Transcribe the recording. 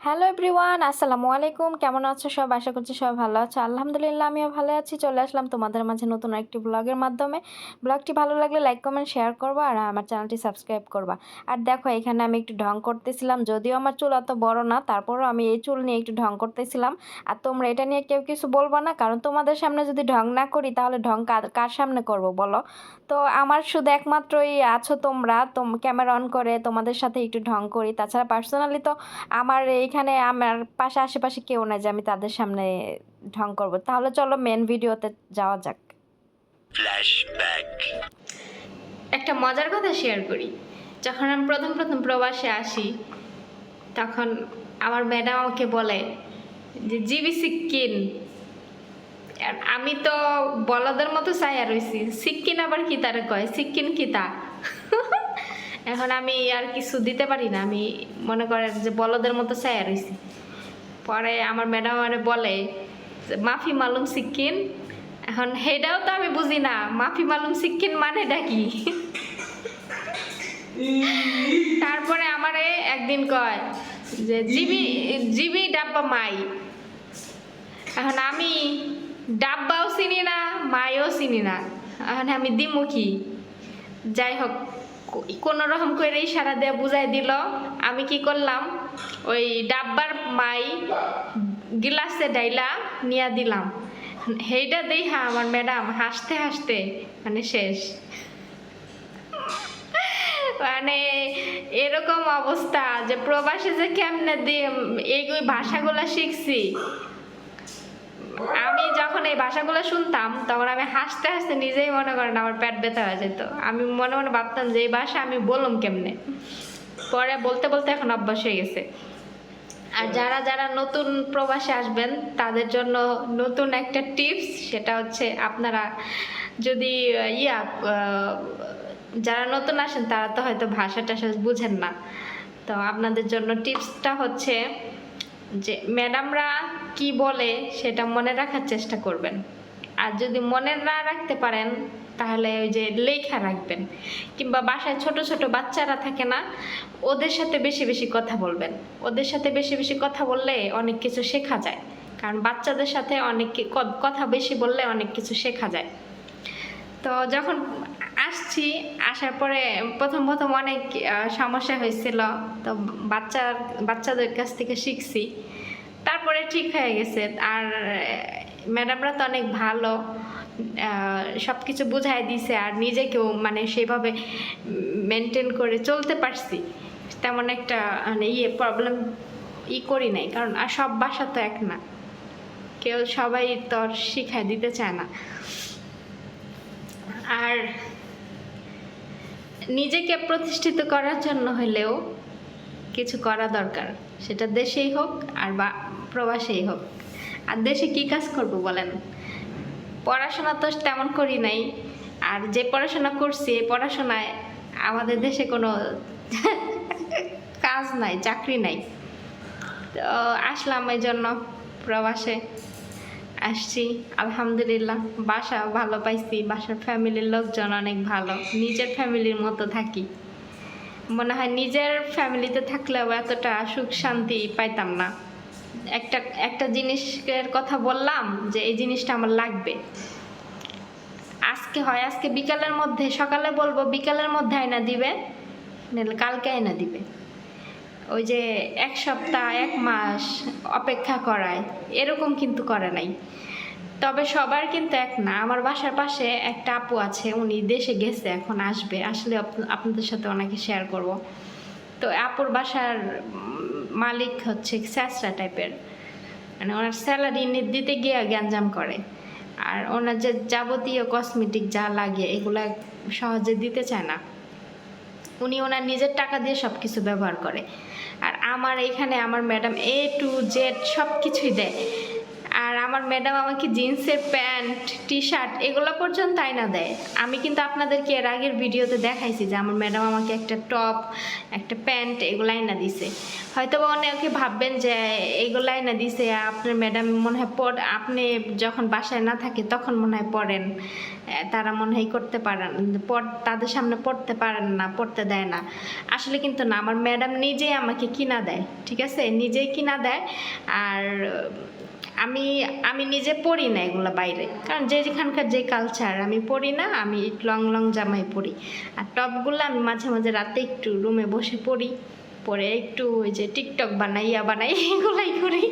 Hello everyone, আসসালামু আলাইকুম। কেমন আছো সব? আশা করছি সবাই ভালো আছো। আলহামদুলিল্লাহ আমিও ভালো আছি। চলে আসলাম তোমাদের মাঝে নতুন একটি ব্লগের মাধ্যমে। ব্লগটি ভালো লাগলে লাইক কমেন্ট শেয়ার করবা আর আমার চ্যানেলটি সাবস্ক্রাইব করবা। আর দেখো এখানে আমি একটু ঢং করতেছিলাম, যদিও আমার চুল অত বড় না, তারপরও আমি এই চুল নিয়ে একটু ঢং করতেছিলাম। আর তোমরা এটা নিয়ে কেউ কিছু বলবা না, কারণ তোমাদের সামনে যদি ঢং না করি তাহলে ঢং কার সামনে করব বলো? তো আমার শুধু একমাত্রই আছো তোমরা, ক্যামেরা অন করে তোমাদের সাথে একটু ঢং করি। তাছাড়া পার্সোনালি তো আমার এইখানে আমার আশেপাশে কেউ নাই যে আমি তাদের সামনে ঢং করব। তাহলে চলো মেন ভিডিওতে যাওয়া যাক। ফ্ল্যাশব্যাক। একটা মজার কথা শেয়ার করি। যখন আমি প্রথম প্রবাসে আসি, তখন আমার ম্যাডাম আমাকে বলে যে জিবি সিক্কিন। আর আমি তো বলদের মতো চাইয়া রইছি, সিক্কিন আবার কি তারে কয়, সিক্কিন কি তা? এখন আমি আর কিছু দিতে পারি না, আমি মনে করেন যে বলদের মতো চাইয়া রইছি। পরে আমার ম্যাডাম আমারে বলে যে মাফি মালুম সিক্কিন। এখন হেটাও তো আমি বুঝি না, মাফি মালুম সিক্কিন মানেটা কি? তারপরে আমারে একদিন কয় যে জিবি জিবি ডাব্বা মাই। এখন আমি ডাব্বাও চিনি না, মাইও চিনি না, এখন আমি দিমু কি? যাই হোক, কোনো রকম করে ইশারা দিয়ে বুঝাই দিল। আমি কি করলাম, ওই ডাব্বার মাই গিলাসে ডাইলা নিয়া দিলাম। সেইটা দেখা আমার ম্যাডাম হাসতে হাসতে মানে শেষ। মানে এরকম অবস্থা যে প্রবাসী যে কেমনে দিয়ে এই ভাষাগুলো শিখছি। আমি যখন এই ভাষাগুলো শুনতাম তখন আমি হাসতে হাসতে নিজেই মনে করেন আমার পেট ব্যথা হয়ে যেত। আমি মনে মনে ভাবতাম যে এই ভাষা আমি বললাম কেমনে। পরে বলতে বলতে এখন অভ্যাস হয়ে গেছে। আর যারা যারা নতুন প্রবাসে আসবেন তাদের জন্য নতুন একটা টিপস, সেটা হচ্ছে আপনারা যদি যারা নতুন আসেন তারা তো হয়তো ভাষা টাষা বুঝেন না। তো আপনাদের জন্য টিপসটা হচ্ছে যে ম্যাডামরা কি বলে সেটা মনে রাখার চেষ্টা করবেন। আর যদি মনে না রাখতে পারেন তাহলে ওই যে লেখা রাখবেন, কিংবা বাসায় ছোট ছোট বাচ্চারা থাকে না, ওদের সাথে বেশি বেশি কথা বলবেন। ওদের সাথে বেশি বেশি কথা বললে অনেক কিছু শেখা যায়, কারণ বাচ্চাদের সাথে অনেক কথা বেশি বললে অনেক কিছু শেখা যায়। তো যখন আসছি, আসার পরে প্রথম প্রথম অনেক সমস্যা হয়েছিল। তো বাচ্চাদের কাছ থেকে শিখছি, তারপরে ঠিক হয়ে গেছে। আর ম্যাডামরা তো অনেক ভালো, সব কিছু বুঝাই দিছে। আর নিজেকেও মানে সেভাবে মেনটেন করে চলতে পারছি, তেমন একটা মানে প্রবলেম করি নাই। কারণ আর সব বাসা তো এক না, কেউ সবাই তো শিখাই দিতে চায় না। আর নিজেকে প্রতিষ্ঠিত করার জন্য হলেও কিছু করা দরকার, সেটা দেশেই হোক আর বা প্রবাসেই হোক। আর দেশে কি কাজ করব বলেন? পড়াশোনা তো তেমন করি নাই, আর যে পড়াশোনা করছি এই পড়াশোনায় আমাদের দেশে কোনো কাজ নাই, চাকরি নাই। তো আসলাম এই জন্য প্রবাসে আসছি। আলহামদুলিল্লাহ বাসা ভালো পাইছি, বাসার ফ্যামিলির লোকজন অনেক ভালো, নিজের ফ্যামিলির মতো থাকি। মনে হয় নিজের ফ্যামিলিতে থাকলেও এতটা সুখ শান্তি পাইতাম না। একটা একটা জিনিসের কথা বললাম যে এই জিনিসটা আমার লাগবে, আজকে বিকালের মধ্যে, সকালে বলবো বিকালের মধ্যে আয়না দিবে, নাহলে কালকে আয়না দিবে। ওই যে এক সপ্তাহ এক মাস অপেক্ষা করায়, এরকম কিন্তু করে নাই। তবে সবার কিন্তু এক না। আমার বাসার পাশে একটা আপু আছে, উনি দেশে গেছে, এখন আসবে, আসলে আপনাদের সাথে ওনাকে শেয়ার করব। তো আপুর বাসার মালিক হচ্ছে স্যাঁচরা টাইপের, মানে ওনার স্যালারি দিতে গিয়ে গ্যাঞ্জাম করে। আর ওনার যে যাবতীয় কসমেটিক যা লাগে এগুলা সহজে দিতে চায় না। উনি ওনার নিজের টাকা দিয়ে সব কিছু ব্যবহার করে। আর আমার এখানে আমার ম্যাডাম A to Z সব কিছুই দেয়। আর আমার ম্যাডাম আমাকে জিন্সের প্যান্ট টি শার্ট এগুলো পর্যন্ত আয়না দেয়। আমি কিন্তু আপনাদেরকে এর আগের ভিডিওতে দেখাইছি যে আমার ম্যাডাম আমাকে একটা টপ একটা প্যান্ট এগুলো আয়না দিছে। হয়তো বা অনেকে ভাববেন যে এগুলো আয়না দিছে আপনার ম্যাডাম মনে হয় আপনি যখন বাসায় না থাকে তখন মনে হয় পড়েন, তারা মনে হয় করতে পারেন তাদের সামনে পড়তে পারেন না, পড়তে দেয় না। আসলে কিন্তু না, আমার ম্যাডাম নিজেই আমাকে কিনা দেয়, ঠিক আছে, নিজেই কিনা দেয়। আর আমি আমি নিজে পড়ি না এগুলো বাইরে, কারণ যেখানকার যে কালচার আমি পড়ি না, আমি লং লং জামাই পরি। আর টপগুলো আমি মাঝে মাঝে রাতে একটু রুমে বসে পড়ি, পরে একটু ওই যে টিকটক বানাই এগুলাই করি।